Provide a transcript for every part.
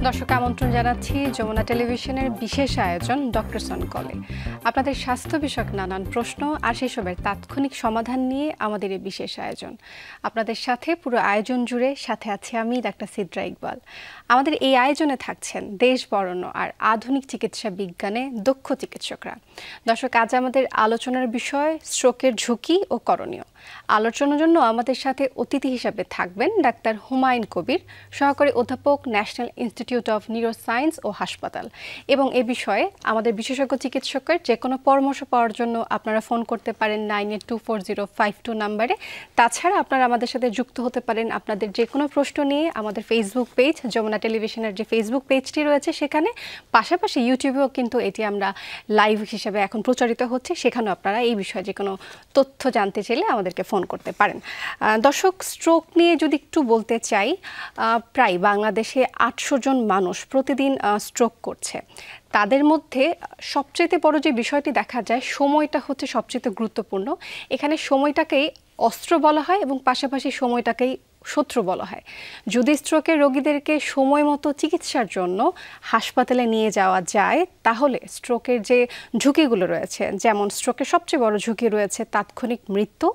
দর্শক আমন্ত্রণ জানাচ্ছি যমুনা টেলিভিশনের বিশেষ আয়োজন ডক্টর সন কলে। আপনাদের স্বাস্থ্য বিষয়ক নানান প্রশ্ন আর সেসবের তাৎক্ষণিক সমাধান নিয়ে আমাদের এই বিশেষ আয়োজন। আপনাদের সাথে পুরো আয়োজন জুড়ে সাথে আছি আমি ডাক্তার সিদ্রা ইকবাল। আমাদের এই আয়োজনে থাকছেন দেশ বরণ্য আর আধুনিক চিকিৎসা বিজ্ঞানে দক্ষ চিকিৎসকরা। দর্শক, আজ আমাদের আলোচনার বিষয় স্ট্রোকের ঝুঁকি ও করণীয়। আলোচনার জন্য আমাদের সাথে অতিথি হিসাবে থাকবেন ডাক্তার হুমায়ুন কবির, সহকারী অধ্যাপক, ন্যাশনাল ইনস্টিটিউট অফ নিউরোসায়েন্স ও হাসপাতাল। এবং এ বিষয়ে আমাদের বিশেষজ্ঞ চিকিৎসকের যে কোনো পরামর্শ পাওয়ার জন্য আপনারা ফোন করতে পারেন 982405 নাম্বারে। তাছাড়া আপনারা আমাদের সাথে যুক্ত হতে পারেন আপনাদের যে কোনো প্রশ্ন নিয়ে আমাদের ফেসবুক পেজ, যমুনা টেলিভিশনের যে ফেসবুক পেজটি রয়েছে সেখানে, পাশাপাশি ইউটিউবেও কিন্তু এটি আমরা লাইভ হিসেবে এখন প্রচারিত হচ্ছে, সেখানেও আপনারা এই বিষয়ে যে কোনো তথ্য জানতে চাইলে আমাদেরকে ফোন করতে পারেন। দর্শক, স্ট্রোক নিয়ে যদি একটু বলতে চাই, প্রায় বাংলাদেশে 800 জন মানুষ প্রতিদিন স্ট্রোক করছে। তাদের মধ্যে সবচেয়ে বড় যে বিষয়টি দেখা যায়, সময়টা হচ্ছে সবচেয়ে গুরুত্বপূর্ণ। এখানে সময়টাকেই অস্ত্র বলা হয় এবং পাশাপাশি সময়টাকেই শত্রু বলা হয়। যদি স্ট্রোকের রোগীদেরকে সময় মতো চিকিৎসার জন্য হাসপাতালে নিয়ে যাওয়া যায়, তাহলে স্ট্রোকের যে ঝুঁকিগুলো রয়েছে, যেমন স্ট্রোকের সবচেয়ে বড় ঝুঁকি রয়েছে তাৎক্ষণিক মৃত্যু,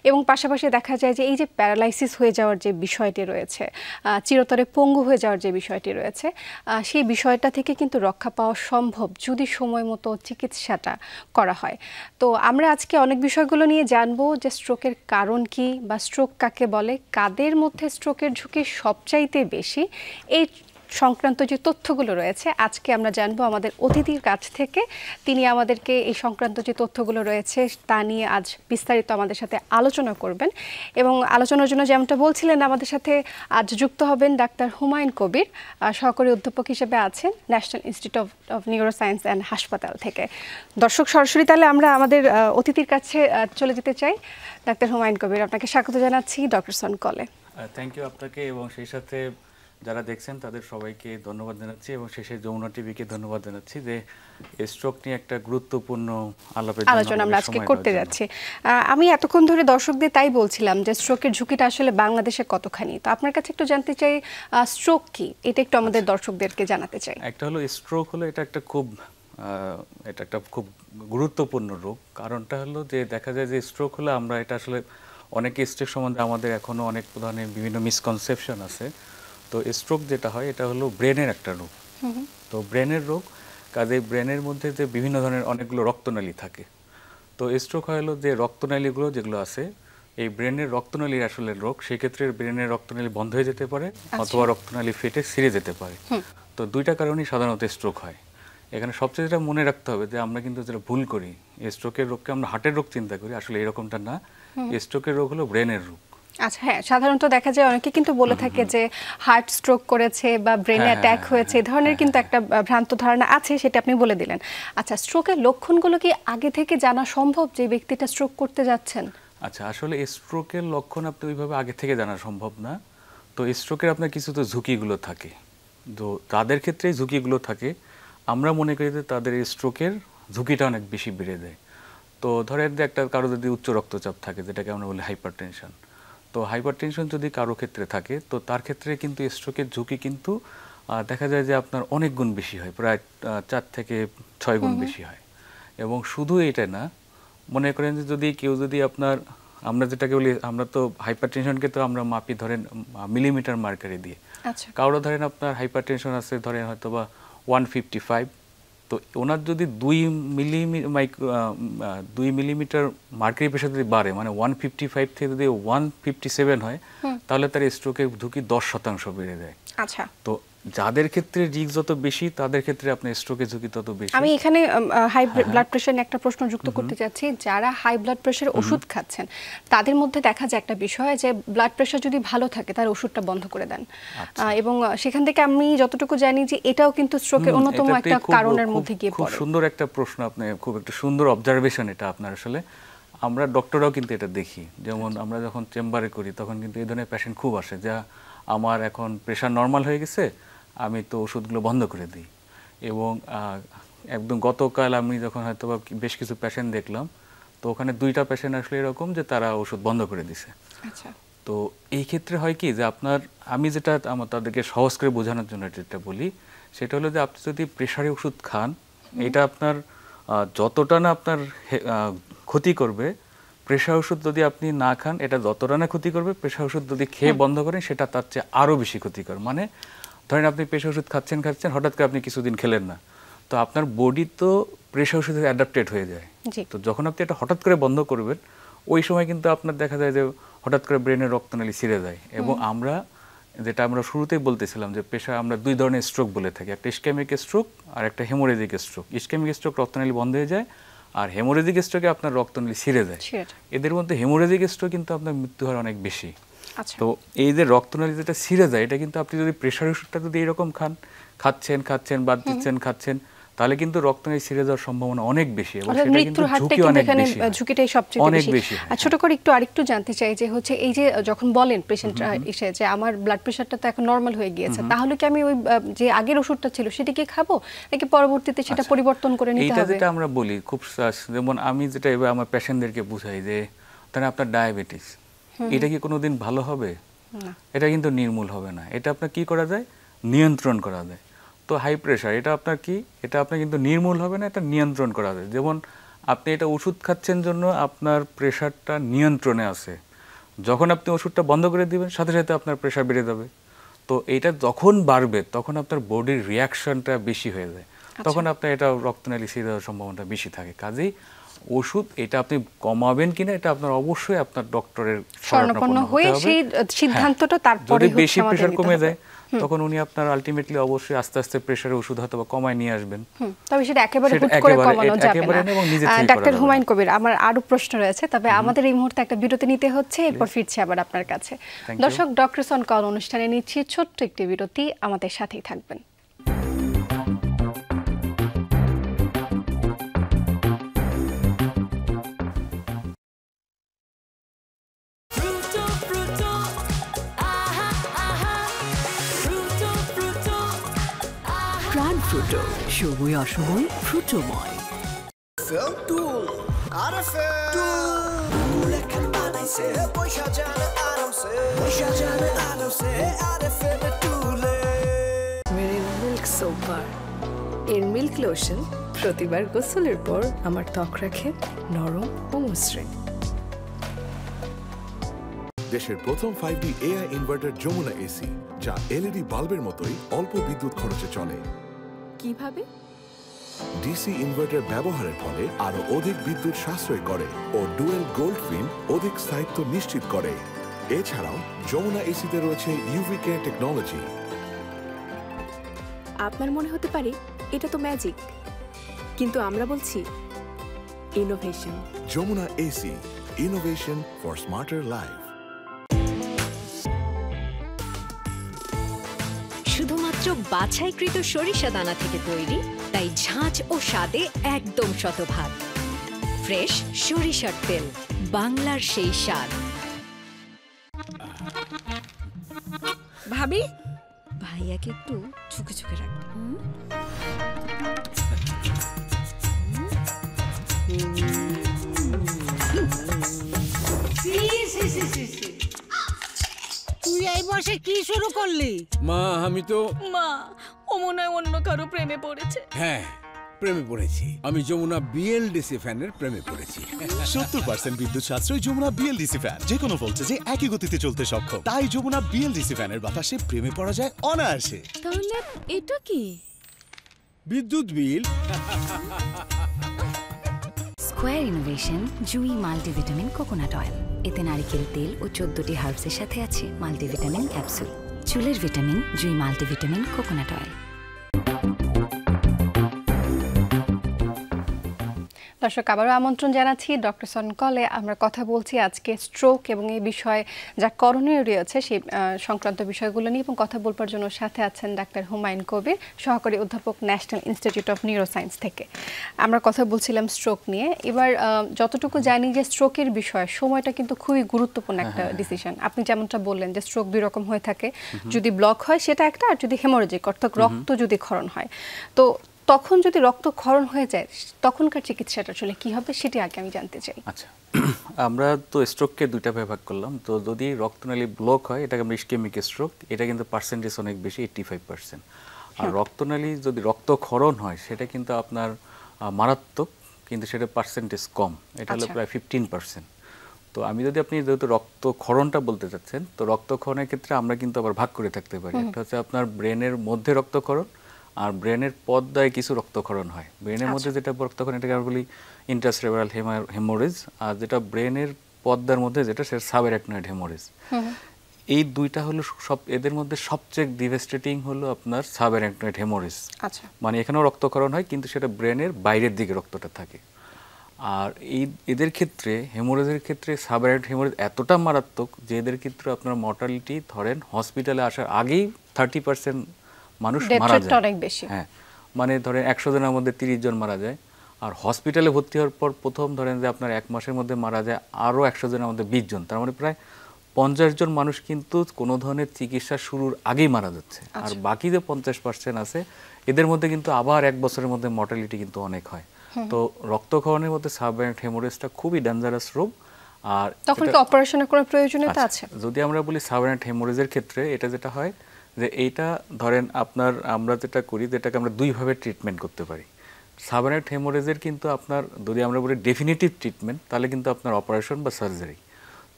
এবং পাশাপাশি দেখা যায় যে এই যে প্যারালাইসিস হয়ে যাওয়ার যে বিষয়টি রয়েছে, চিরতরে পঙ্গু হয়ে যাওয়ার যে বিষয়টি রয়েছে, সেই বিষয়টা থেকে কিন্তু রক্ষা পাওয়া সম্ভব যদি সময় মতো চিকিৎসাটা করা হয়। তো আমরা আজকে অনেক বিষয়গুলো নিয়ে জানবো, যে স্ট্রোকের কারণ কি, বা স্ট্রোক কাকে বলে, কাদের মধ্যে স্ট্রোকের ঝুঁকি সবচাইতে বেশি, এই সংক্রান্ত যে তথ্যগুলো রয়েছে আজকে আমরা জানবো আমাদের অতিথির কাছ থেকে। তিনি আমাদেরকে এই সংক্রান্ত যে তথ্যগুলো রয়েছে তা নিয়ে আজ বিস্তারিত আমাদের সাথে আলোচনা করবেন। এবং আলোচনার জন্য যেমনটা বলছিলেন, আমাদের সাথে আজ যুক্ত হবেন ডাক্তার হুমায়ুন কবির, সহকারী অধ্যাপক হিসেবে আছেন national institute of neuroscience and হাসপাতাল থেকে। দর্শক, সরাসরি তাহলে আমরা আমাদের অতিথির কাছে চলে যেতে চাই। ডাক্তার হুমায়ুন কবির, আপনাকে স্বাগত জানাচ্ছি ডক্টর সন কলে। থ্যাংক ইউ আপনাকে, এবং সেই সাথে যারা দেখছেন তাদের সবাইকে ধন্যবাদ জানাচ্ছি, এবং শেষে যমুনা টিভিকে ধন্যবাদ জানাচ্ছি যে স্ট্রোক নিয়ে একটা গুরুত্বপূর্ণ আলোচনা আমরা আজকে করতে যাচ্ছি। আমি এতক্ষণ ধরে দর্শকদের তাই বলছিলাম যে স্ট্রোকের ঝুঁকিটা আসলে বাংলাদেশে কতখানি। তো আপনার কাছে একটু জানতে চাই, স্ট্রোক কি, এটা একটু আমাদের দর্শকদেরকে জানাতে চাই। একটা হলো স্ট্রোক হলো এটা একটা খুব গুরুত্বপূর্ণ রোগ। কারণটা হলো যে দেখা যায় যে স্ট্রোক হলে আমরা এটা আসলে অনেকে স্ট্রোক সম্বন্ধে আমাদের এখনো অনেক ধরনের বিভিন্ন মিসকনসেপশন আছে। তো স্ট্রোক যেটা হয় এটা হলো ব্রেনের একটা রোগ। তো ব্রেনের রোগ, কাজে ব্রেনের মধ্যে যে বিভিন্ন ধরনের অনেকগুলো রক্তনালী থাকে। তো স্ট্রোক হলো যে রক্তনালীগুলো যেগুলো আছে, এই ব্রেনের রক্তনালীর আসলে রোগ। সেক্ষেত্রে ব্রেনের রক্তনালী বন্ধ হয়ে যেতে পারে, অথবা রক্তনালী ফেটে ছিঁড়ে যেতে পারে। তো দুইটা কারণেই সাধারণত স্ট্রোক হয়। এখানে সবচেয়ে যেটা মনে রাখতে হবে যে আমরা কিন্তু যেটা ভুল করি, স্ট্রোকের রোগকে আমরা হার্টের রোগ চিন্তা করি, আসলে এরকমটা না। স্ট্রোকের রোগ হলো ব্রেনের রোগ। আচ্ছা, হ্যাঁ, সাধারণত দেখা যায় অনেকে কিন্তু বলে থাকে যে হার্ট স্ট্রোক করেছে বা ব্রেনে অ্যাটাক হয়েছে, এই ধরনের কিন্তু একটা ভ্রান্ত ধারণা আছে, সেটা আপনি বলে দিলেন। আচ্ছা, স্ট্রোকের লক্ষণগুলো কি আগে থেকে জানা সম্ভব যে ব্যক্তিটা স্ট্রোক করতে যাচ্ছেন? আচ্ছা, আসলে স্ট্রোকের লক্ষণ আপনি ওইভাবে আগে থেকে জানা সম্ভব না। তো স্ট্রোকের আপনার কিছু তো ঝুঁকিগুলো থাকে, তো তাদের ক্ষেত্রে ঝুঁকিগুলো থাকে। আমরা মনে করি যে তাদের স্ট্রোকের ঝুঁকিটা অনেক বেশি বেড়ে যায়। তো ধরেন যে একটা কারো যদি উচ্চ রক্তচাপ থাকে, যেটাকে আমরা বলি হাইপারটেনশন, তো হাইপারটেনশন যদি কারো ক্ষেত্রে থাকে, তো তার ক্ষেত্রে কিন্তু স্ট্রোকের ঝুঁকি কিন্তু দেখা যায় যে আপনার অনেক গুণ বেশি হয়, প্রায় 4 থেকে 6 গুণ বেশি হয়। এবং শুধু এটা না, মনে করেন যে যদি কেউ যদি আপনার, আমরা যেটাকে বলি, আমরা তো হাইপারটেনশনকে তো আমরা মাপি ধরেন মিলিমিটার মার্কারে দিয়ে। কারো ধরেন আপনার হাইপারটেনশন আছে ধরেন হয়তো বা 155, তো ওনার যদি 2 মিলিমিটার মার্কারি প্রেশার যদি বাড়ে, মানে 155 থেকে যদি 157 হয়, তাহলে তার স্ট্রোকের ঝুঁকি 10% বেড়ে যায়। আচ্ছা, তো যাদের ক্ষেত্রে রিস্ক যত বেশি, তাদের ক্ষেত্রে আপনার স্ট্রোকের ঝুঁকি তত বেশি। আমি এখানে হাই ব্লাড প্রেশার নিয়ে একটা প্রশ্ন যুক্ত করতে চাচ্ছি। যারা হাই ব্লাড প্রেশার ওষুধ খাচ্ছেন, তাদের মধ্যে দেখা যায় একটা বিষয় যে ব্লাড প্রেশার যদি ভালো থাকে তার ওষুধটা বন্ধ করে দেন, এবং সেখান থেকে আমি যতটুকু জানি যে এটাও কিন্তু স্ট্রোকের অন্যতম একটা কারণের মধ্যে গিয়ে পড়ে। খুব সুন্দর একটা প্রশ্ন, আপনি খুব একটা সুন্দর অবজারভেশন এটা আপনার। আসলে আমরা ডক্টররাও কিন্তু এটা দেখি, যেমন আমরা যখন চেম্বারে করি তখন কিন্তু এই ধরনের পেশেন্ট খুব আসে, যা আমার এখন প্রেশার নর্মাল হয়ে গেছে, আমি তো ওষুধগুলো বন্ধ করে দিই। এবং একদম গতকাল আমি যখন হয়তো বেশ কিছু পেশেন্ট দেখলাম, তো ওখানে 2টা পেশেন্ট আসলে এরকম যে তারা ওষুধ বন্ধ করে দিছে। আচ্ছা, তো এই ক্ষেত্রে হয় কি যে আপনার, আমি যেটা তাদেরকে সহজ করে বোঝানোর জন্য যেটা বলি সেটা হলো যে আপনি যদি প্রেশারের ওষুধ খান, এটা আপনার যতটা না আপনার ক্ষতি করবে, প্রেশার ওষুধ যদি আপনি না খান এটা যতটা না ক্ষতি করবে, প্রেশার ওষুধ যদি খেয়ে বন্ধ করেন সেটা তার চেয়ে আরও বেশি ক্ষতিকর। মানে ধরেন আপনি প্রেশার ওষুধ খাচ্ছেন হঠাৎ করে আপনি কিছুদিন খেলেন না, তো আপনার বডি তো প্রেশার ওষুধে অ্যাডাপ্টেড হয়ে যায়। তো যখন আপনি এটা হঠাৎ করে বন্ধ করবেন ওই সময় কিন্তু আপনার দেখা যায় যে হঠাৎ করে ব্রেনের রক্তনালী ছিঁড়ে যায়। এবং যেটা আমরা শুরুতেই বলতেছিলাম যে প্রেশার আমরা দুই ধরনের স্ট্রোক বলে থাকি, একটা ইসকেমিক স্ট্রোক আর একটা হেমোরেজিক স্ট্রোক। ইসকেমিক স্ট্রোক রক্তনালী বন্ধ হয়ে যায়, আর হেমোরেজিক স্ট্রোকে আপনার রক্তনালী ছিঁড়ে যায়। এদের মধ্যে হেমোরেজিক স্ট্রোক কিন্তু আপনার মৃত্যু হার অনেক বেশি। তো এই যে রক্তনালী যেটা ছিঁড়ে যায়, এটা কিন্তু আপনি যদি প্রেশার ওষুধটা যদি এরকম খাচ্ছেন বাদ দিচ্ছেন খাচ্ছেন, তাহলে কিন্তু রক্তনালী ছিঁড়ে যাওয়ার সম্ভাবনা অনেক বেশি এবং সেটা কিন্তু ঝুঁকি অনেক বেশি, ঝুঁকিটাই সবচেয়ে বেশি। ছোট করে আরেকটু জানতে চাই যে হচ্ছে এই যে যখন বলেন পেশেন্ট এসে যে আমার ব্লাড প্রেশারটা তো এখন নরমাল হয়ে গিয়েছে, তাহলে কি আমি ওই যে আগের ওষুধটা ছিল সেটা কি খাবো নাকি পরবর্তীতে সেটা পরিবর্তন করে নিতে হবে? এটা যেটা আমরা বলি খুব, যেমন আমি যেটা এবার আমার পেশেন্টদেরকে বুঝাই যে তাহলে আপনার ডায়াবেটিস, এটা কি কোনোদিন ভালো হবে? না, এটা কিন্তু নির্মূল হবে না। এটা আপনার কি করা যায়? নিয়ন্ত্রণ করা যায়। তো হাই প্রেশার এটা আপনার কি, এটা আপনার কিন্তু নির্মূল হবে না, এটা নিয়ন্ত্রণ করা যায়। যেমন আপনি এটা ওষুধ খাচ্ছেন জন্য আপনার প্রেশারটা নিয়ন্ত্রণে আছে, যখন আপনি ওষুধটা বন্ধ করে দিবেন সাথে সাথে আপনার প্রেশার বেড়ে যাবে। তো এটা যখন বাড়বে তখন আপনার বডির রিয়াকশনটা বেশি হয়ে যায়, তখন আপনার এটা রক্তনালী ছিঁড়ে যাওয়ার সম্ভাবনা বেশি থাকে। কাজেই ওষুধ এটা আপনি কমাবেন কিনা এটা আপনার অবশ্যই আপনার ডক্টরের শরণাপন্ন হয়ে সেই সিদ্ধান্তটা তারপরে। যদি বেশি প্রেশার কমে যায় তখন উনি আপনার আলটিমেটলি অবশ্যই আস্তে আস্তে প্রেশারের ওষুধ হয়তো বা কমায় নিয়ে আসবেন। তবে সেটা একেবারে হুট করে কমানো যাবে না। ডাক্তার হুমায়ুন কবির, আমার আরো প্রশ্ন রয়েছে, তবে আমাদের এই মুহূর্তে একটা বিরতি নিতে হচ্ছে, এরপর ফিরছি আবার আপনার কাছে। দর্শক, ডক্টরস অন কল অনুষ্ঠানে নিচ্ছি ছোট্ট একটি বিরতি, আমাদের সাথেই থাকবেন। ফ্রুটো সময় অসময় ফ্রুটোময়। মিল্ক সোপার এর মিল্ক লোশন প্রতিবার গোসলের পর আমার ত্বক রাখে নরম ও মসৃণ। দেশের প্রথম 5D AI inverter Jamuna AC, যা এলইডি বাল্বের মতোই অল্প বিদ্যুৎ খরচে চলে। কিভাবে? ডিসি ইনভার্টার ব্যবহারের ফলে আরো অধিক বিদ্যুৎ সাশ্রয় করে ও ডুয়েল গোল্ড ফিন অধিক স্থায়িত্ব নিশ্চিত করে। এছাড়াও যমুনা এসিতে রয়েছে ইউভি কেয়ার টেকনোলজি। আপনার মনে হতে পারে এটা তো ম্যাজিক, কিন্তু আমরা বলছি innovation. Jamuna AC, innovation for smarter life. শুধুমাত্র বাছাইকৃত সরিষা দানা থেকে তৈরি, তাই ঝাঁঝ ও স্বাদে একদম শতভাগ। ফ্রেশ সরিষার তেল, বাংলার সেই স্বাদ। ভাবি, ভাইয়াকে একটু ঝুঁকে ঝুঁকে রাখবেন। তুই এই বসে কি শুরু করলি? মা, আমি তো মা, ও মনে হয় অন্য কারো প্রেমে পড়েছে। হ্যাঁ, প্রেমে পড়েছি। আমি যমুনা বিএলডিসি ফ্যানের প্রেমে পড়েছি। 70% বিদ্যুৎ সাশ্রয় যমুনা বিএলডিসি ফ্যান, যে কোনো ভোল্টেজে একই গতিতে চলতে সক্ষম। তাই যমুনা বিএলডিসি ফ্যানের বাতাসে প্রেমে পড়া যায় অনায়াসে। তাহলে এটা কি? বিদ্যুৎ বিল। স্কোয়ার ইনোভেশন জুই মাল্টিভিটামিন কোকোনাট অয়েল, এতে নারকেল তেল ও 14টি হার্বসের সাথে আছে মাল্টিভিটামিন ক্যাপসুল। চুলের ভিটামিন জুই মাল্টিভিটামিন কোকোনাট অয়েল। দর্শক, আবারও আমন্ত্রণ জানাচ্ছি ডক্টরস অন কলে। আমরা কথা বলছি আজকে স্ট্রোক এবং এই বিষয়ে যা করণীয় রয়েছে সেই সংক্রান্ত বিষয়গুলো নিয়ে, এবং কথা বলবার জন্য সাথে আছেন ডাক্তার হুমায়ুন কবির, সহকারী অধ্যাপক ন্যাশনাল ইনস্টিটিউট অফ নিউরোসায়েন্স থেকে। আমরা কথা বলছিলাম স্ট্রোক নিয়ে। এবার যতটুকু জানি যে স্ট্রোকের বিষয়ে সময়টা কিন্তু খুবই গুরুত্বপূর্ণ একটা ডিসিশন। আপনি যেমনটা বললেন যে স্ট্রোক দুই রকম হয়ে থাকে, যদি ব্লক হয় সেটা একটা, আর যদি হেমোরেজিক অর্থাৎ রক্ত যদি ক্ষরণ হয়। তো তখন যদি রক্তক্ষরণ হয়ে যায় তখনকার চিকিৎসাটা আসলে কি হবে সেটি আগে আমি জানতে চাই। আচ্ছা, আমরা তো স্ট্রোককে দুইটা ভাগে ভাগ করলাম। তো যদি রক্তনালী ব্লক হয় এটাকে আমরা ইসকেমিক স্ট্রোক, এটা কিন্তু পার্সেন্টেজ অনেক বেশি, 85%। আর রক্তনালী যদি রক্তক্ষরণ হয় সেটা কিন্তু আপনার মারাত্মক, কিন্তু সেটা পার্সেন্টেজ কম, এটা হলো প্রায় 15%। তো আমি যদি আপনি যেহেতু রক্তক্ষরণটা বলতে চাচ্ছেন, তো রক্তক্ষরণের ক্ষেত্রে আমরা কিন্তু আবার ভাগ করে থাকতে পারি। একটা হচ্ছে আপনার ব্রেনের মধ্যে রক্তক্ষরণ, আর ব্রেনের পর্দায় কিছু রক্তক্ষরণ হয়। ব্রেনের মধ্যে যেটা রক্তক্ষরণ এটাকে আমরা বলি ইন্ট্রাসেরেব্রাল হেমোরেজ, আর যেটা ব্রেনের পর্দার মধ্যে যেটা সেটা সাবঅ্যারাকনয়েড হেমোরেজ। এই দুইটা হলো সব, এদের মধ্যে সবচেয়ে ডিভাস্টেটিং হলো আপনার সাবঅ্যারাকনয়েড হেমোরেজ। মানে এখানেও রক্তক্ষরণ হয় কিন্তু সেটা ব্রেনের বাইরের দিকে রক্তটা থাকে। আর এদের ক্ষেত্রে হেমোরেজের ক্ষেত্রে সাবঅ্যারাকনয়েড হেমোরেজ এতটা মারাত্মক যে এদের ক্ষেত্রে আপনার মর্টালিটি ধরেন হসপিটালে আসার আগেই 30% মানুষ মারা যায়। অনেক বেশি। হ্যাঁ, মানে ধরেন 100 জনের মধ্যে 30 জন মারা যায়। আর হসপিটালে ভর্তি হওয়ার পর প্রথম ধরেন যে আপনার 1 মাসের মধ্যে মারা যায় আরও 100 জনের মধ্যে 20 জন, তার মানে প্রায় 50 জন মানুষ কিন্তু কোনো ধরনের চিকিৎসা শুরুর আগেই মারা যাচ্ছে। আর বাকি যে 50% আছে এদের মধ্যে কিন্তু আবার 1 বছরের মধ্যে মর্টালিটি কিন্তু অনেক হয়। তো রক্তক্ষরণের মধ্যে সাবঅ্যারাকনয়েড হেমোরেজটা খুবই ডেঞ্জারাস রোগ। আর তখন কি অপারেশনের কোনো প্রয়োজনীয়তা আছে? যদি আমরা বলি সাবঅ্যারাকনয়েড হেমোরেজের ক্ষেত্রে এটা যেটা হয় যে এইটা ধরেন আপনার আমরা যেটা করি যেটাকে আমরা দুইভাবে ট্রিটমেন্ট করতে পারি। সাবঅ্যারাকনয়েড হেমোরেজের কিন্তু আপনার যদি আমরা বলি ডেফিনিটিভ ট্রিটমেন্ট তাহলে কিন্তু আপনার অপারেশন বা সার্জারি।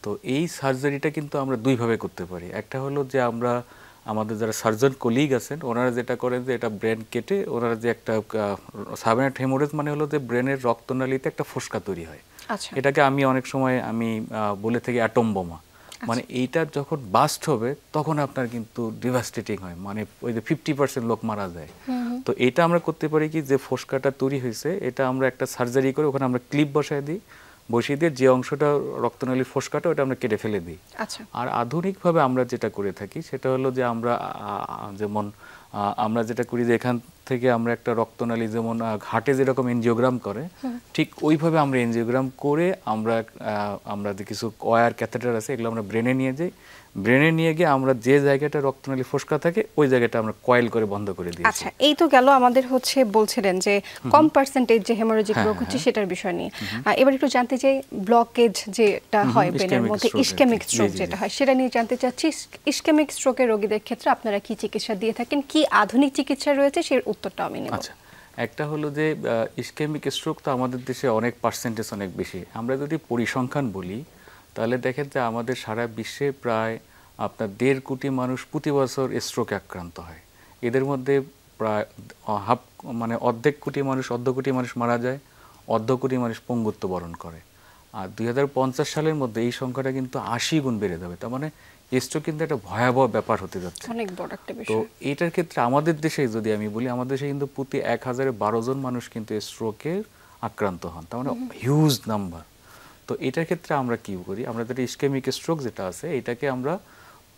তো এই সার্জারিটা কিন্তু আমরা দুইভাবে করতে পারি। একটা হলো যে আমরা আমাদের যারা সার্জন কলিগ আছেন ওনারা যেটা করেন যে এটা ব্রেন কেটে ওনারা যে একটা সাবঅ্যারাকনয়েড হেমোরেজ মানে হলো যে ব্রেনের রক্তনালীতে একটা ফোসকা তৈরি হয়। এটাকে আমি অনেক সময় আমি বলে থাকি অ্যাটম বোমা। মানে এইটা যখন বাস্ট হবে তখন আপনার কিন্তু ডিভাস্টেটিং হয়, মানে ওই যে 50% লোক মারা যায়। তো এটা আমরা করতে পারি কি যে ফোসকাটা তৈরি হয়েছে এটা আমরা একটা সার্জারি করে ওখানে আমরা ক্লিপ বসায় দিই, বসিয়ে দিয়ে যে অংশটা রক্তনালীর ফোসকাটা ওটা আমরা কেটে ফেলে দিই। আর আধুনিকভাবে আমরা যেটা করে থাকি সেটা হলো যে আমরা যেমন আমরা যেটা করি যে এখান থেকে আমরা একটা রক্তনালী যেমন ঘাটে যেরকম এনজিওগ্রাম করে ঠিক ওইভাবে আমরা এনজিওগ্রাম করে আমরা যে কিছু ওয়্যার ক্যাথেটার আছে এগুলো আমরা ব্রেনে নিয়ে যাই। ব্রেনে নিয়ে গিয়ে আমরা যে জায়গাটা রক্তনালী ফোসকা থাকে ওই জায়গাটা আমরা কয়েল করে বন্ধ করে দিই। আচ্ছা, এই তো গেল আমাদের হচ্ছে বলছিলেন যে কম পার্সেন্টেজ যে হেমোরেজিক রোগ হচ্ছে সেটার বিষয় নিয়ে। এবার একটু জানতে চাই ব্লকেজ যেটা হয় ব্রেনের মধ্যে ইসকেমিক স্ট্রোক যেটা হয় সেটা নিয়ে জানতে চাচ্ছি। ইসকেমিক স্ট্রোকের রোগীদের ক্ষেত্রে আপনারা কি চিকিৎসা দিয়ে থাকেন, কি আধুনিক চিকিৎসা রয়েছে সেই উত্তরটা আমি নেব। আচ্ছা, একটা হলো যে ইসকেমিক স্ট্রোক তো আমাদের দেশে অনেক পার্সেন্টেজ অনেক বেশি। আমরা যদি পরিসংখ্যান বলি তাহলে দেখেন যে আমাদের সারা বিশ্বে প্রায় আপনার 1.5 কোটি মানুষ প্রতি বছর স্ট্রোকে আক্রান্ত হয়। এদের মধ্যে প্রায় অর্ধ কোটি মানুষ মারা যায়, অর্ধ কোটি মানুষ পঙ্গুত্ব বরণ করে। আর 2050 সালের মধ্যে এই সংখ্যাটা কিন্তু 80 গুণ বেড়ে যাবে। তার মানে স্ট্রোক কিন্তু একটা ভয়াবহ ব্যাপার হতে যাচ্ছে, অনেক বড় একটা বিষয়। তো এটার ক্ষেত্রে আমাদের দেশে যদি আমি বলি আমাদের দেশে কিন্তু প্রতি 1012 জন মানুষ কিন্তু স্ট্রোকে আক্রান্ত হন, তার মানে হিউজ নাম্বার। তো এটার ক্ষেত্রে আমরা কি করি, আমরা যেটা ইসকেমিক স্ট্রোক যেটা আছে এটাকে আমরা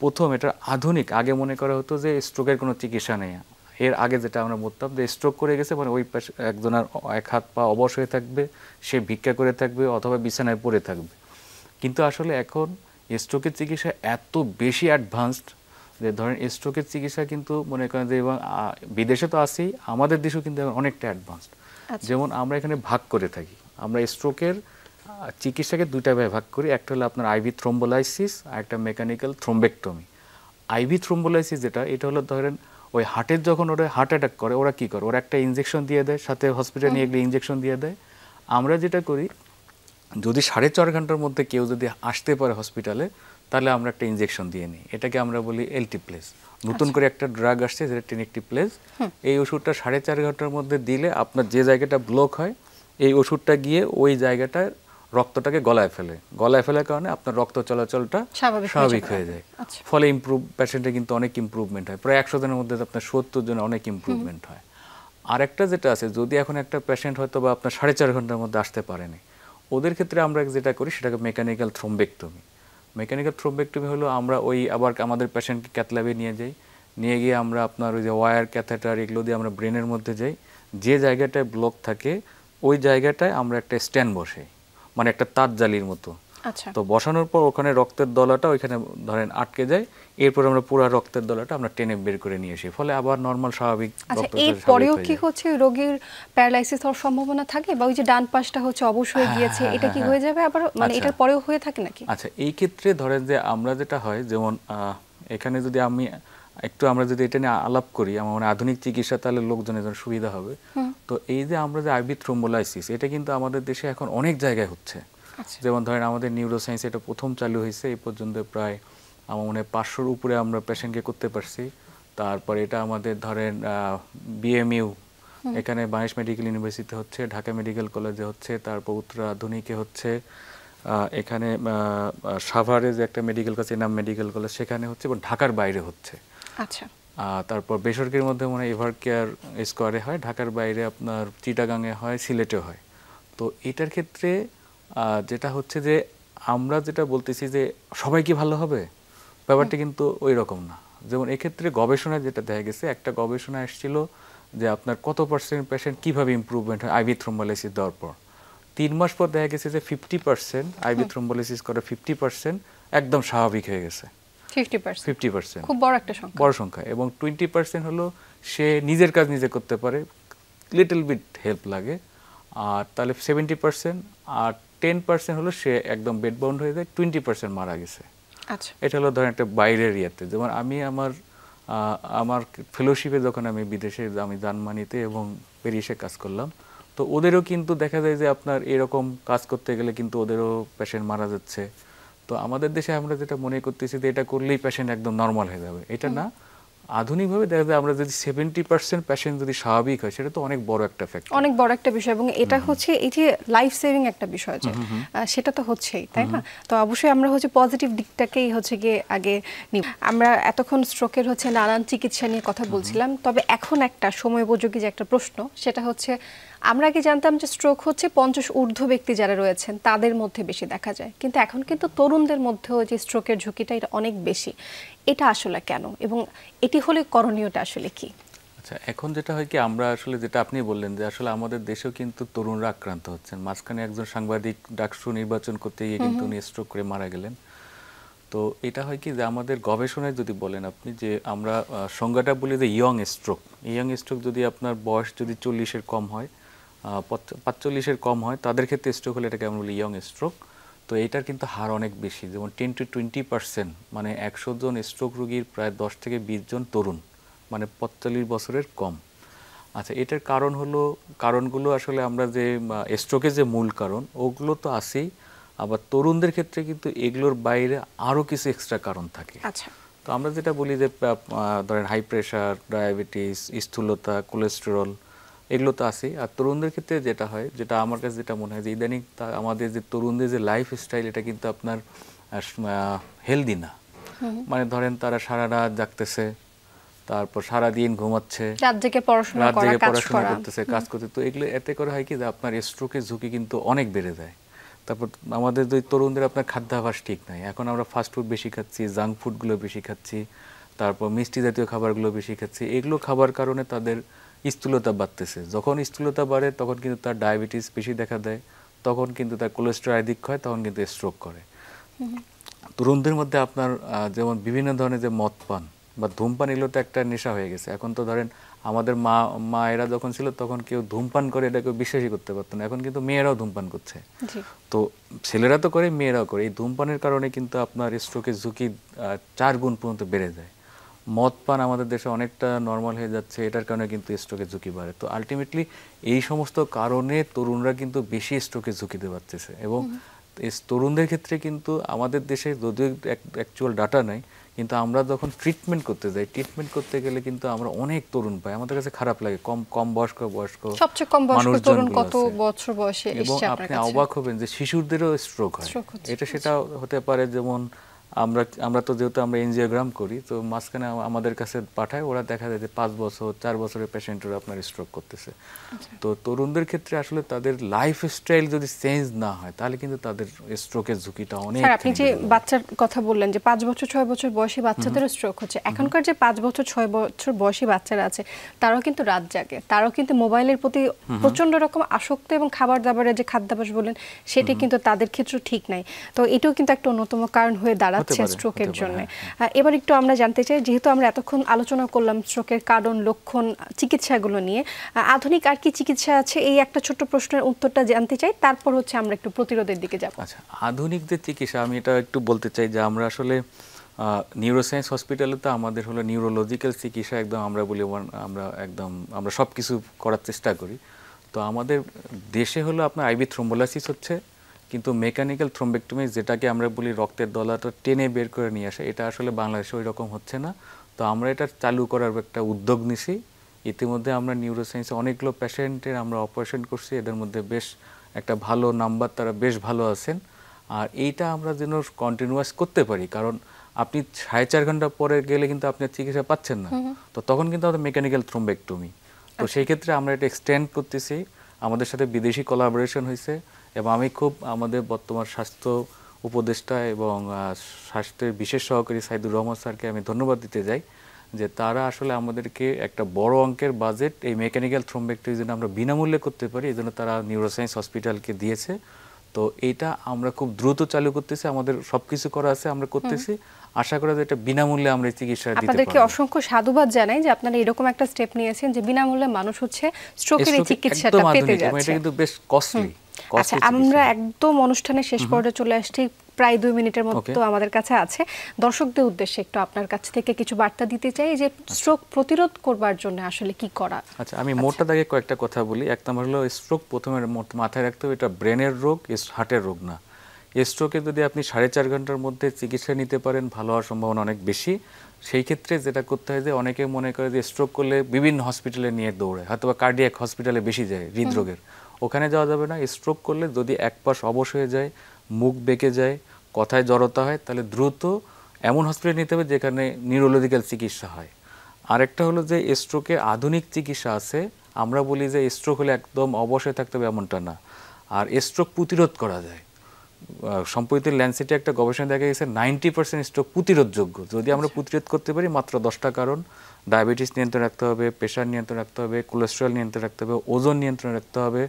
প্রথম এটা আধুনিক, আগে মনে করা হতো যে স্ট্রোকের কোনো চিকিৎসা নেই। এর আগে যেটা আমরা বলতাম যে স্ট্রোক করে গেছে মানে ওই পাশে একজনের 1 হাত পা অবশ হয়ে থাকবে, সে ভিক্ষা করে থাকবে অথবা বিছানায় পড়ে থাকবে। কিন্তু আসলে এখন স্ট্রোকের চিকিৎসা এত বেশি অ্যাডভান্সড যে ধরেন স্ট্রোকের চিকিৎসা কিন্তু মনে করেন যে এবং বিদেশে তো আছেই, আমাদের দেশেও কিন্তু অনেকটা অ্যাডভান্সড। যেমন আমরা এখানে ভাগ করে থাকি, আমরা স্ট্রোকের চিকিৎসাকে দুইটা ভাগ করি, একটা হলো আপনার আইভি থ্রোম্বোলাইসিস আর একটা মেকানিক্যাল থ্রোম্বেক্টমি। আইভি থ্রোম্বোলাইসিস যেটা এটা হলো ধরেন ওই হার্টের যখন ওরা হার্ট অ্যাটাক করে ওরা কি করে, ওরা একটা ইনজেকশন দিয়ে দেয়, সাথে হসপিটালে নিয়ে গেলে ইনজেকশন দিয়ে দেয়। আমরা যেটা করি যদি 4.5 ঘন্টার মধ্যে কেউ যদি আসতে পারে হসপিটালে তাহলে আমরা একটা ইনজেকশন দিয়ে নিই, এটাকে আমরা বলি এলটিপ্লেস। নতুন করে একটা ড্রাগ আসছে যেটা টেনেক্টিপ্লেস। এই ওষুধটা 4.5 ঘন্টার মধ্যে দিলে আপনার যে জায়গাটা ব্লক হয় এই ওষুধটা গিয়ে ওই জায়গাটায় রক্তটাকে গলায় ফেলার কারণে আপনার রক্ত চলাচলটা স্বাভাবিক হয়ে যায়। ফলে পেশেন্টের কিন্তু অনেক ইমপ্রুভমেন্ট হয়, প্রায় 100 জনের মধ্যে আপনার 70 জনের অনেক ইমপ্রুভমেন্ট হয়। আর একটা যেটা আছে যদি এখন একটা পেশেন্ট হয়তো বা আপনার 4.5 ঘন্টার মধ্যে আসতে পারেনি, ওদের ক্ষেত্রে আমরা যেটা করি সেটাকে মেকানিক্যাল থ্রোম্বেক্টমি। মেকানিক্যাল থ্রোম্বেক্টমি হলো আমরা ওই আবার আমাদের পেশেন্টকে ক্যাথল্যাবে নিয়ে গিয়ে আমরা আপনার ওই যে ওয়্যার ক্যাথেটার এগুলো দিয়ে আমরা ব্রেনের মধ্যে যাই, যে জায়গাটায় ব্লক থাকে ওই জায়গাটায় আমরা একটা স্ট্যান্ড বসাই, মানে একটা তার জালির মতো। আচ্ছা। তো বসানোর পর ওখানে রক্তের দলাটা ওইখানে ধরেন আটকে যায়, এরপর আমরা পুরো রক্তের দলাটা আমরা টেনে বের করে নিয়ে আসি, ফলে আবার নর্মাল স্বাভাবিক আচ্ছা, রক্ত এই পরেও কি হচ্ছে রোগীর প্যারালাইসিস হওয়ার সম্ভাবনা থাকে, বা ওই যে ডান পাশটা হচ্ছে অবশ হয়ে গিয়েছে, এটা কি হয়ে যাবে আবার, মানে এটার পরেও হয়ে থাকে নাকি? আচ্ছা, এই ক্ষেত্রে ধরেন যে আমরা যেটা হয়, যেমন এখানে যদি আমরা যদি এটা নিয়ে আলাপ করি, আমার মানে আধুনিক চিকিৎসা, তাহলে লোকজনের জন্য সুবিধা হবে। তো এই যে আমরা যে আইভি থ্রোম্বোলাইসিস, এটা কিন্তু আমাদের দেশে এখন অনেক জায়গায় হচ্ছে। যেমন ধরেন আমাদের নিউরোসায়েন্স এটা প্রথম চালু হয়েছে, এই পর্যন্ত প্রায় আমার মনে হয় 500-র উপরে আমরা পেশেন্টকে করতে পারছি। তারপরে এটা আমাদের ধরেন বিএমইউ, এখানে বাংলাদেশ মেডিকেল ইউনিভার্সিটি হচ্ছে, ঢাকা মেডিকেল কলেজে হচ্ছে, তারপর উত্তরা আধুনিকে হচ্ছে, এখানে সাভারে যে একটা medical college, Enam medical college, সেখানে হচ্ছে, এবং ঢাকার বাইরে হচ্ছে। আচ্ছা। তারপর বেসরকারির মধ্যে মনে হয় এভার কেয়ার স্কোয়ারে হয়, ঢাকার বাইরে আপনার চিটাগাংয়ে হয়, সিলেটে হয়। তো এটার ক্ষেত্রে যেটা হচ্ছে যে আমরা যেটা বলতেছি যে সবাই কি ভালো হবে, ব্যাপারটা কিন্তু ওই রকম না। যেমন এক্ষেত্রে গবেষণায় যেটা দেখা গেছে, একটা গবেষণা এসেছিল যে আপনার কত পার্সেন্ট পেশেন্ট কীভাবে ইম্প্রুভমেন্ট হয় আইভি থ্রোম্বোলাইসিস দেওয়ার পর। 3 মাস পর দেখা গেছে যে 50% আইভি থ্রোম্বোলাইসিস করে 50% একদম স্বাভাবিক হয়ে গেছে। 50% খুব বড় একটা সংখ্যা, বড় সংখ্যা। এবং 20% হলো সে নিজের কাজ নিজে করতে পারে, লিটল বিট হেল্প লাগে। আর তাহলে 70%, আর 10% হলো সে একদম বেড বাউন্ড হয়ে যায়, 20% মারা গেছে। আচ্ছা। এটা হলো ধরেন একটা বাইরের ইয়েতে। যেমন আমি আমার ফেলোশিপে যখন আমি বিদেশে, আমি জার্মানিতে এবং প্যারিসে কাজ করলাম, তো ওদেরও কিন্তু দেখা যায় যে আপনার এরকম কাজ করতে গেলে কিন্তু ওদেরও পেশেন্ট মারা যাচ্ছে। তো আমাদের দেশে আমরা যেটা মনে করতেছি যে এটা করলেই পেশেন্ট একদম নর্মাল হয়ে যাবে, এটা না। আধুনিকভাবে দেখা যায় আমরা যদি 70% পেশেন্ট যদি স্বাভাবিক হয়, সেটা তো অনেক বড় একটা ফ্যাক্টর, অনেক বড় একটা বিষয়। এবং এটা হচ্ছে এই যে লাইফ সেভিং একটা বিষয়, যে সেটা তো হচ্ছেই, তাই না? তো অবশ্যই আমরা হচ্ছে পজিটিভ দিকটাকেই হচ্ছে গিয়ে আগে নিব। আমরা এতক্ষণ স্ট্রোকের হচ্ছে নানান চিকিৎসা নিয়ে কথা বলছিলাম, তবে এখন একটা সময়োপযোগী যে একটা প্রশ্ন, সেটা হচ্ছে আমরা আগে জানতাম যে স্ট্রোক হচ্ছে 50 ঊর্ধ্ব ব্যক্তি যারা রয়েছেন তাদের মধ্যে বেশি দেখা যায়, কিন্তু এখন কিন্তু তরুণদের মধ্যেও যে স্ট্রোকের ঝুঁকিটা এটা অনেক বেশি। এটা আসলে কেন, এবং এটি হলে করণীয়টা আসলে কি? আচ্ছা, এখন যেটা হয় কি, আমরা আসলে যেটা আপনি বললেন যে আসলে আমাদের দেশেও কিন্তু তরুণরা আক্রান্ত হচ্ছেন। মাঝখানে একজন সাংবাদিক ডাকসু নির্বাচন করতে গিয়ে কিন্তু উনি স্ট্রোক করে মারা গেলেন। তো এটা হয় কি যে আমাদের গবেষণায় যদি বলেন আপনি, যে আমরা সংজ্ঞাটা বলি যে ইয়ং স্ট্রোক। ইয়ং স্ট্রোক যদি আপনার বয়স যদি 40-এর কম হয়, 45-এর কম হয়, তাদের ক্ষেত্রে স্ট্রোক হলে এটাকে আমরা বলি ইয়ং স্ট্রোক। তো এটার কিন্তু হার অনেক বেশি, যেমন 10-20%, মানে 100 জন স্ট্রোক রোগীর প্রায় 10 থেকে 20 জন তরুণ, মানে 45 বছরের কম। আচ্ছা, এটার কারণগুলো আসলে আমরা যে স্ট্রোকের যে মূল কারণ, ওগুলো তো আছেই, আবার তরুণদের ক্ষেত্রে কিন্তু এগুলোর বাইরে আরও কিছু এক্সট্রা কারণ থাকে। আচ্ছা। তো আমরা যেটা বলি যে ধরেন হাই প্রেশার, ডায়াবেটিস, স্থূলতা, কোলেস্টেরল, এগুলো তো আছেই। আর তরুণদের ক্ষেত্রে যেটা হয়, যেটা আমার কাছে যেটা মনে হয় যে ইদানিং আমাদের যে তরুণদের যে লাইফ স্টাইল, এটা কিন্তু আপনার হেলদি না। মানে ধরেন তারা সারা রাত জাগতেছে, তারপর সারা দিন ঘুমাচ্ছে, রাত জেগে পড়াশোনা করতেছে, কাজ করতে। তো এগুলো এতে করে হয় কি যে আপনার স্ট্রোকের ঝুঁকি কিন্তু অনেক বেড়ে যায়। তারপর আমাদের যে তরুণদের আপনার খাদ্যাভ্যাস ঠিক নাই, এখন আমরা ফাস্ট ফুড বেশি খাচ্ছি, জাঙ্ক ফুডগুলো বেশি খাচ্ছি, তারপর মিষ্টি জাতীয় খাবারগুলো বেশি খাচ্ছি। এগুলো খাবার কারণে তাদের স্থূলতা বাড়তেছে। যখন স্থূলতা বাড়ে তখন কিন্তু তার ডায়াবেটিস বেশি দেখা দেয়, তখন কিন্তু তার কোলেস্টেরল অধিক হয়, তখন কিন্তু স্ট্রোক করে। তরুণদের মধ্যে আপনার যেমন বিভিন্ন ধরনের যে মদ পান বা ধূমপান, এগুলো তো একটা নেশা হয়ে গেছে। এখন তো ধরেন আমাদের মায়েরা যখন ছিল তখন কেউ ধূমপান করে এটা কেউ বিশ্বাসই করতে পারতো না, এখন কিন্তু মেয়েরাও ধূমপান করছে। তো ছেলেরা তো করে, মেয়েরাও করে। এই ধূমপানের কারণে কিন্তু আপনার স্ট্রোকের ঝুঁকি 4 গুণ পর্যন্ত বেড়ে যায়। মদ পান আমাদের দেশে অনেকটা নর্মাল হয়ে যাচ্ছে, এটার কারণে কিন্তু স্ট্রোকের ঝুঁকি বাড়ে। তো আলটিমেটলি এই সমস্ত কারণে তরুণরা কিন্তু বেশি স্ট্রোকের ঝুঁকিতে পারতেছে। এবং তরুণদের ক্ষেত্রে কিন্তু আমাদের দেশে যদিও অ্যাকচুয়াল ডাটা নাই, কিন্তু আমরা যখন ট্রিটমেন্ট করতে যাই, ট্রিটমেন্ট করতে গেলে কিন্তু আমরা অনেক তরুণ পাই। আমাদের কাছে খারাপ লাগে, কম বয়স্ক সবচেয়ে কম বয়স্ক তরুণ কত বছর বয়সে এবং আপনি অবাক হবেন যে শিশুদেরও স্ট্রোক হয়। সেটা হতে পারে যেমন আমরা তো যেহেতু আমরা এনজিওগ্রাম করি, তো মাঝখানে আমাদের কাছে পাঠায়, ওরা দেখা যায় যে 5 বছর 4 বছরের পেশেন্টরা আপনার স্ট্রোক করতেছে। তো তরুণদের ক্ষেত্রে আসলে তাদের লাইফস্টাইল যদি চেঞ্জ না হয় তাহলে কিন্তু তাদের স্ট্রোকের ঝুঁকিটা অনেক। স্যার, আপনি যে বাচ্চার কথা বললেন যে 5 বছর 6 বছর বয়সী বাচ্চাদেরও স্ট্রোক হচ্ছে, এখনকার যে 5 বছর 6 বছর বয়সী বাচ্চারা আছে তারাও কিন্তু রাত জাগে, তারাও কিন্তু মোবাইলের প্রতি প্রচন্ড রকম আসক্ত, এবং খাবার দাবারের যে খাদ্যাভ্যাস বলেন সেটি কিন্তু তাদের ক্ষেত্রে ঠিক নাই। তো এটাও কিন্তু একটা অন্যতম কারণ হয়ে দাঁড়াচ্ছে স্ট্রোকের জন্য। এবার একটু আমরা জানতে চাই, যেহেতু আমরা এতক্ষণ আলোচনা করলাম স্ট্রোকের কারণ, লক্ষণ, চিকিৎসাগুলো নিয়ে, আধুনিক আর কি চিকিৎসা আছে এই একটা ছোট্ট প্রশ্নের উত্তরটা জানতে চাই, তারপর হচ্ছে আমরা একটু প্রতিরোধের দিকে যাব। আচ্ছা, আধুনিক যে চিকিৎসা, আমি এটা একটু বলতে চাই যে আমরা আসলে নিউরোসায়েন্স হসপিটালে তো আমাদের হলো নিউরোলজিক্যাল চিকিৎসা, একদম আমরা বলি আমরা সব কিছু করার চেষ্টা করি। তো আমাদের দেশে হলো আপনার আইভি থ্রোম্বোলাইসিস হচ্ছে, কিন্তু মেকানিক্যাল থ্রোম্বেক্টমি, যেটাকে আমরা বলি রক্তের দলাটা টেনে বের করে নিয়ে আসে, এটা আসলে বাংলাদেশে ওই রকম হচ্ছে না। তো আমরা এটা চালু করার একটা উদ্যোগ নিছি। ইতিমধ্যে আমরা নিউরোসায়েন্সে অনেকগুলো পেশেন্টের আমরা অপারেশন করছি, এদের মধ্যে বেশ একটা ভালো নাম্বার, তারা বেশ ভালো আছেন। আর এইটা আমরা যেন কন্টিনিউয়াস করতে পারি, কারণ আপনি 4.5 ঘন্টা পরে গেলে কিন্তু আপনি চিকিৎসা পাচ্ছেন না, তো তখন কিন্তু আমাদের মেকানিক্যাল থ্রোম্বেক্টমি। তো সেই ক্ষেত্রে আমরা এটা এক্সটেন্ড করতেছি, আমাদের সাথে বিদেশি কোলাবোরেশন হয়েছে, এবং আমি খুব আমাদের বর্তমান স্বাস্থ্য উপদেষ্টা এবং স্বাস্থ্যের বিশেষ সহকারী সাইদুর রহমান স্যারকে আমি ধন্যবাদ দিতে যাই যে তারা আসলে আমাদেরকে একটা বড় অঙ্কের বাজেট এই মেকানিক্যাল থ্রোম্বেক্টমির জন্য আমরা বিনামূল্যে করতে পারি, এই জন্য তারা নিউরোসায়েন্স হসপিটালকে দিয়েছে। তো এইটা আমরা খুব দ্রুত চালু করতেছি, আমাদের সবকিছু করা আছে, আমরা করতেছি, আশা করা যায় এটা বিনামূল্যে আমরা চিকিৎসা দিতে পারব। আপনাদেরকে অসংখ্য সাধুবাদ জানাই যে আপনারা এরকম একটা স্টেপ নিয়েছেন যে বিনামূল্যে মানুষ হচ্ছে স্ট্রোকের এই চিকিৎসাটা পেতে যাচ্ছে। এটা কিন্তু বেশ কস্টলি। আচ্ছা, আমরা একদম অনুষ্ঠানের শেষ পর্যায়ে চলে আসছি, প্রায় 2 মিনিটের মতো আমাদের কাছে আছে। দর্শকদের উদ্দেশ্যে একটু আপনার কাছ থেকে কিছু বার্তা দিতে চাই যে স্ট্রোক প্রতিরোধ করবার জন্য আসলে কি করা। আচ্ছা, আমি মোটা দাগে কয়েকটা কথা বলি। এক নম্বর হলো স্ট্রোক প্রথমে মাথায় রাখতে হবে এটা ব্রেনের রোগ, হার্টের রোগ না। স্ট্রোকে যদি আপনি 4.5 ঘন্টার মধ্যে চিকিৎসা নিতে পারেন, ভালো হওয়ার সম্ভাবনা অনেক বেশি। সেই ক্ষেত্রে যেটা করতে হয় যে অনেকে মনে করে যে স্ট্রোক করলে বিভিন্ন হসপিটালে নিয়ে দৌড়ায়, হয়তো বা কার্ডিয়াক হসপিটালে বেশি যায় হৃদরোগের, ওখানে যাওয়া যাবে না। স্ট্রোক করলে যদি এক পাশ অবশ হয়ে যায়, মুখ বেঁকে যায়, কথায় জড়তা হয়, তাহলে দ্রুত এমন হসপিটালে নিতে হবে যেখানে নিউরোলজিক্যাল চিকিৎসা হয়। আরেকটা হলো যে স্ট্রোকে আধুনিক চিকিৎসা আছে, আমরা বলি যে স্ট্রোক হলে একদম অবশ্যই থাকতে হবে এমনটা না, আর স্ট্রোক প্রতিরোধ করা যায়। সম্প্রতি ল্যান্সেটে একটা গবেষণা দেখা গেছে 90% স্ট্রোক প্রতিরোধযোগ্য যদি আমরা প্রতিরোধ করতে পারি। মাত্র 10টা কারণ: ডায়াবেটিস নিয়ন্ত্রণ রাখতে হবে, প্রেশার নিয়ন্ত্রণ রাখতে হবে, কোলেস্টেরল নিয়ন্ত্রণ রাখতে হবে, ওজন নিয়ন্ত্রণ রাখতে হবে,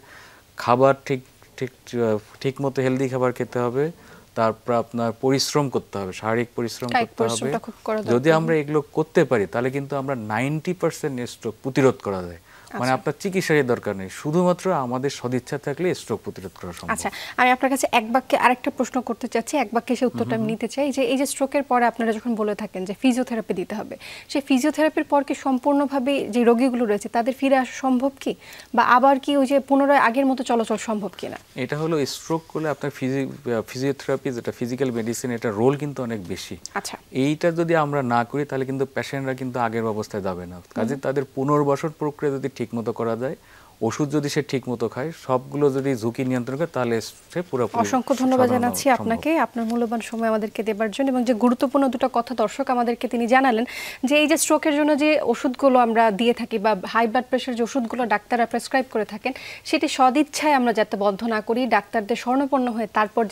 খাবার ঠিক মতো হেলদি খাবার খেতে হবে, তারপর আপনার পরিশ্রম করতে হবে, শারীরিক পরিশ্রম করতে হবে। যদি আমরা এগুলো করতে পারি তাহলে কিন্তু আমরা 90% স্ট্রোক প্রতিরোধ করা যায়। মানে আপনার চিকিৎসারই দরকার নেই, শুধুমাত্র আমাদের সদিচ্ছা থাকলে স্ট্রোক প্রতিরোধ করা সম্ভব। আচ্ছা, আমি আপনার কাছে এক বাক্যে আরেকটা প্রশ্ন করতে চাচ্ছি, এক বাক্যে সেই উত্তরটা আমি নিতে চাই যে এই যে স্ট্রোকের পরে আপনারা যখন বলে থাকেন যে ফিজিওথেরাপি দিতে হবে, সেই ফিজিওথেরাপির পর কি সম্পূর্ণভাবে যে রোগীগুলো রয়েছে তাদের ফিরে আসা সম্ভব কি, বা আবার কি ওই যে পুনরায় আগের মতো চলাচল সম্ভব কিনা? এটা হলো স্ট্রোক করলে আপনার ফিজিওথেরাপি যেটা ফিজিক্যাল মেডিসিন, এটা রোল কিন্তু অনেক বেশি। আচ্ছা, এইটা যদি আমরা না করি তাহলে কিন্তু পেশেন্টরা কিন্তু আগের অবস্থায় যাবে না। কাজে তাদের পুনর্বাসন প্রক্রিয়া যদি ঠিকমতো করা যায়, ওষুধ যদি সে ঠিকমতো খায়, সবগুলো যদি ঝুঁকি নিয়ন্ত্রণ করে, তাহলে সে পুরোপুরি। অসংখ্য ধন্যবাদ জানাচ্ছি আপনাকে আপনার মূল্যবান সময় আমাদেরকে দেবার জন্য, এবং যে গুরুত্বপূর্ণ দুটো কথা দর্শক আমাদেরকে তিনি জানালেন যে এই যে স্ট্রোকের জন্য যে ওষুধগুলো আমরা দিয়ে থাকি বা হাই ব্লাড প্রেশার যে ওষুধগুলো ডাক্তাররা প্রেসক্রাইব করে থাকেন, সেটি সদিচ্ছায় আমরা যাতে বন্ধ না করি, ডাক্তারদের শরণাপন্ন হয়ে তারপর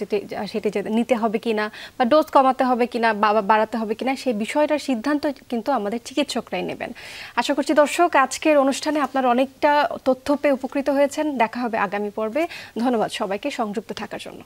সেটি নিতে হবে কিনা বা ডোজ কমাতে হবে কিনা বা বাড়াতে হবে কিনা, সেই বিষয়টার সিদ্ধান্ত কিন্তু আমাদের চিকিৎসকরাই নেবেন। আশা করছি দর্শক আজকের অনুষ্ঠানে আপনারা অনেকটা তথ্য পেয়ে উপকৃত হয়েছেন। দেখা হবে আগামী পর্বে। ধন্যবাদ সবাইকে সংযুক্ত থাকার জন্য।